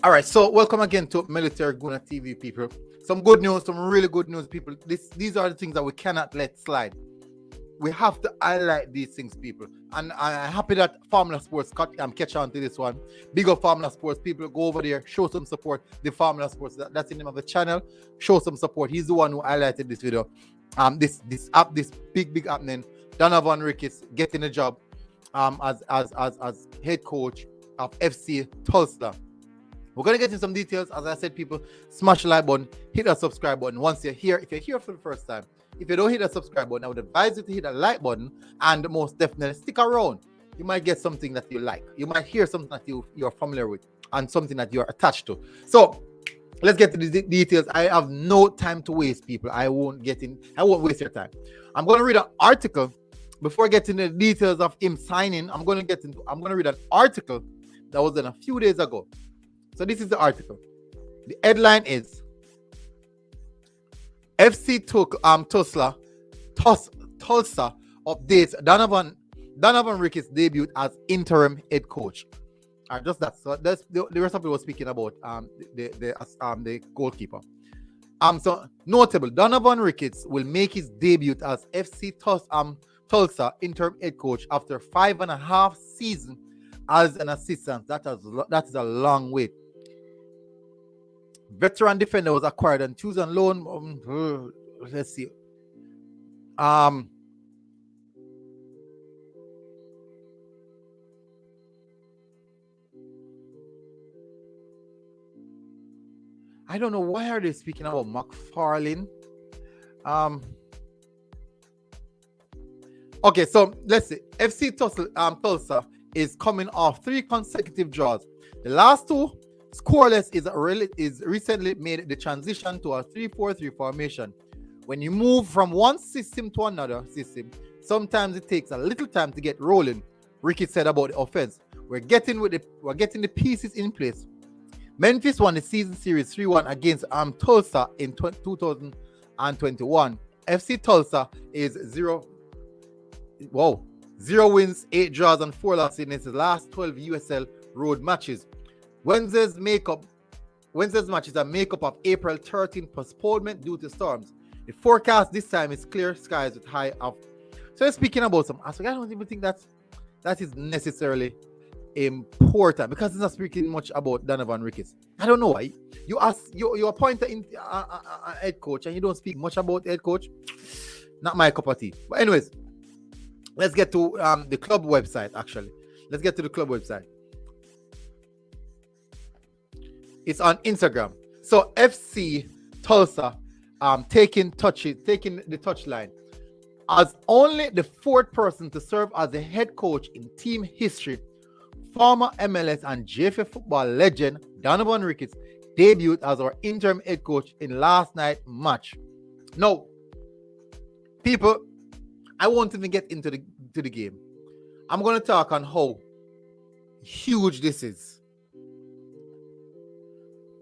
All right, so welcome again to Military Guna TV, people. Some good news, some really good news, people. These are the things that we cannot let slide. We have to highlight these things, people. And I'm happy that Formula Sports catch on to this one. Big up Formula Sports, people. Go over there, show some support. The Formula Sports, that's the name of the channel. Show some support. He's the one who highlighted this video. This big happening. Donovan Ricketts getting a job as head coach of FC Tusla. We're going to get into some details. As I said, people, smash the like button, hit that subscribe button once you're here. If you're here for the first time, if you don't hit that subscribe button, I would advise you to hit that like button and most definitely stick around. You might get something that you like. You might hear something that you're familiar with and something that you're attached to. So let's get to the details. I have no time to waste, people. I won't waste your time. I'm going to read an article before getting the details of him signing. I'm going to read an article that was done a few days ago. So this is the article. The headline is FC Tusla updates Donovan Ricketts' debut as interim head coach. Just that. So that's the rest of it was speaking about the goalkeeper. So notable, Donovan Ricketts will make his debut as FC Tulsa interim head coach after 5.5 seasons as an assistant. That is a long wait. Veteran defender was acquired on Tuesday on loan. Let's see. I don't know why are they speaking about McFarlane. Okay, so let's see. FC Tulsa is coming off 3 consecutive draws. The last 2 scoreless is recently made the transition to a 3-4-3 formation. When you move from one system to another system, sometimes it takes a little time to get rolling. Ricketts said about the offense. We're getting the pieces in place. Memphis won the season series 3-1 against Tulsa in 2021. FC Tulsa is 0 wins, 8 draws, and 4 losses in its last 12 USL road matches. Wednesday's matches are makeup of April 13 postponement due to storms. The forecast this time is clear skies with high of. So speaking about some aspects, I don't even think that is necessarily important because it's not speaking much about Donovan Ricketts. I don't know why. You appoint a head coach and you don't speak much about the head coach. Not my cup of tea. But anyways, let's get to the club website. Actually, let's get to the club website. It's on Instagram. So FC Tulsa taking the touchline as only the 4th person to serve as the head coach in team history. Former MLS and JFA football legend Donovan Ricketts debuted as our interim head coach in last night's match. Now, people, I won't even get into the game. I'm going to talk on how huge this is.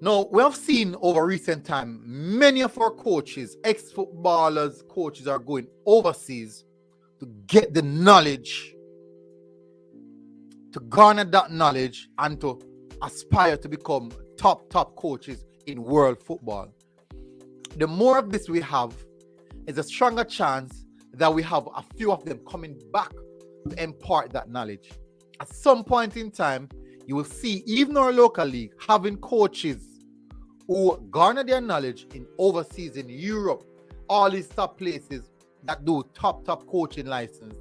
Now, we have seen over recent time, many of our coaches, ex-footballers, coaches are going overseas to get the knowledge, to garner that knowledge, and to aspire to become top coaches in world football. The more of this we have, is a stronger chance that we have a few of them coming back to impart that knowledge. At some point in time, you will see even our local league having coaches who garner their knowledge in overseas in Europe, all these top places that do top coaching license,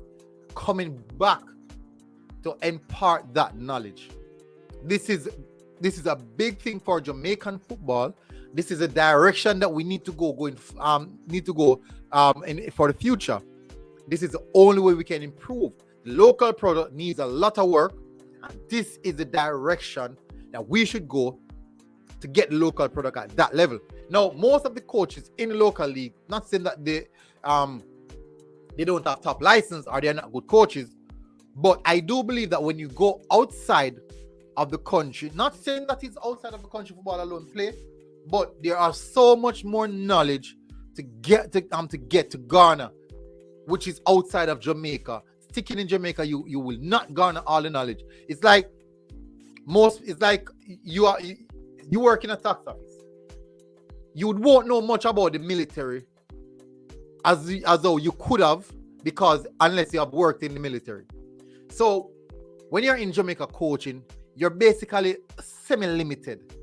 coming back to impart that knowledge. This is a big thing for Jamaican football. This is a direction that we need to go for the future. This is the only way we can improve. The local product needs a lot of work, and this is the direction that we should go to get the local product at that level. Now, most of the coaches in the local league, not saying that they don't have top license or they're not good coaches, but I do believe that when you go outside of the country, not saying that it's outside of the country football alone play, but there are so much more knowledge to get to garner, which is outside of Jamaica. Sticking in Jamaica, you will not garner all the knowledge. It's like You work in a tax office. You won't know much about the military as though you could have, because unless you have worked in the military. So when you're in Jamaica coaching, you're basically semi-limited.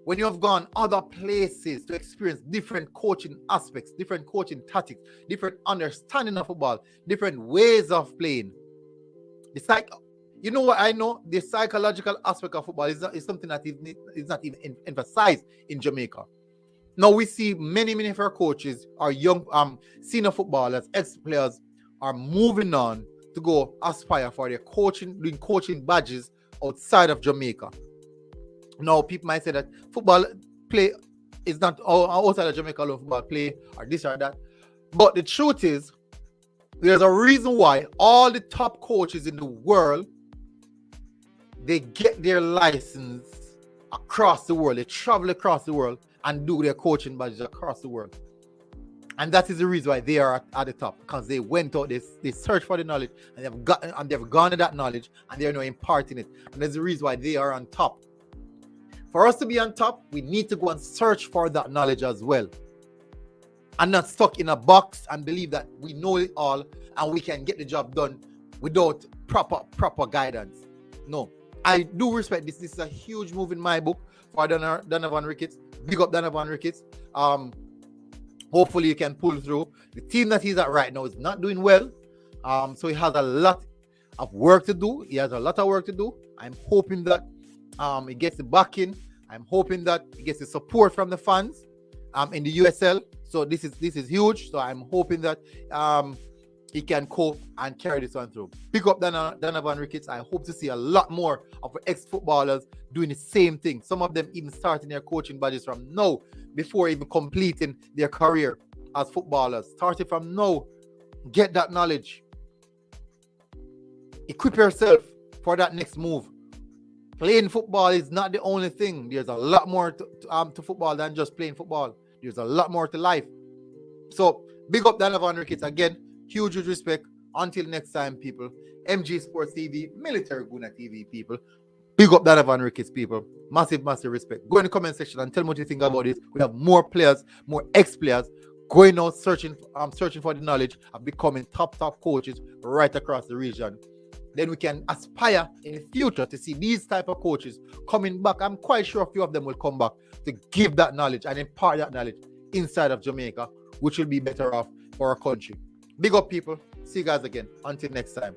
When you have gone other places to experience different coaching aspects, different coaching tactics, different understanding of football, different ways of playing. You know what I know? The psychological aspect of football is something that is not even emphasized in Jamaica. Now we see many of our coaches, our young senior footballers, ex-players are moving on to go aspire for their doing coaching badges outside of Jamaica. Now people might say that football play is not outside of Jamaica alone, football play or this or that. But the truth is, there's a reason why all the top coaches in the world, they get their license across the world. They travel across the world and do their coaching badges across the world. And that is the reason why they are at the top, because they went out, they searched for the knowledge, and they've garnered that knowledge, and they're now imparting it. And that's the reason why they are on top. For us to be on top, we need to go and search for that knowledge as well, and not stuck in a box and believe that we know it all and we can get the job done without proper guidance. No, I do respect this. This is a huge move in my book for Donovan Ricketts. Big up Donovan Ricketts. Hopefully you can pull through. The team that he's at right now is not doing well. So he has a lot of work to do. I'm hoping that he gets the backing. I'm hoping that he gets the support from the fans in the USL. So this is huge. So I'm hoping that he can cope and carry this one through. Pick up Donovan Ricketts. I hope to see a lot more of ex-footballers doing the same thing. Some of them even starting their coaching badges from now, before even completing their career as footballers. Starting from now, get that knowledge. Equip yourself for that next move. Playing football is not the only thing. There's a lot more to football than just playing football. There's a lot more to life. So, big up Donovan Ricketts again. Huge respect. Until next time, people. MG Sports TV, Military Guna TV, people. Big up Donovan Ricketts, people. Massive respect. Go in the comment section and tell me what you think about this. We have more players, more ex-players going out searching for the knowledge of becoming top coaches right across the region. Then we can aspire in the future to see these type of coaches coming back. I'm quite sure a few of them will come back to give that knowledge and impart that knowledge inside of Jamaica, which will be better off for our country. Big up, people. See you guys again. Until next time.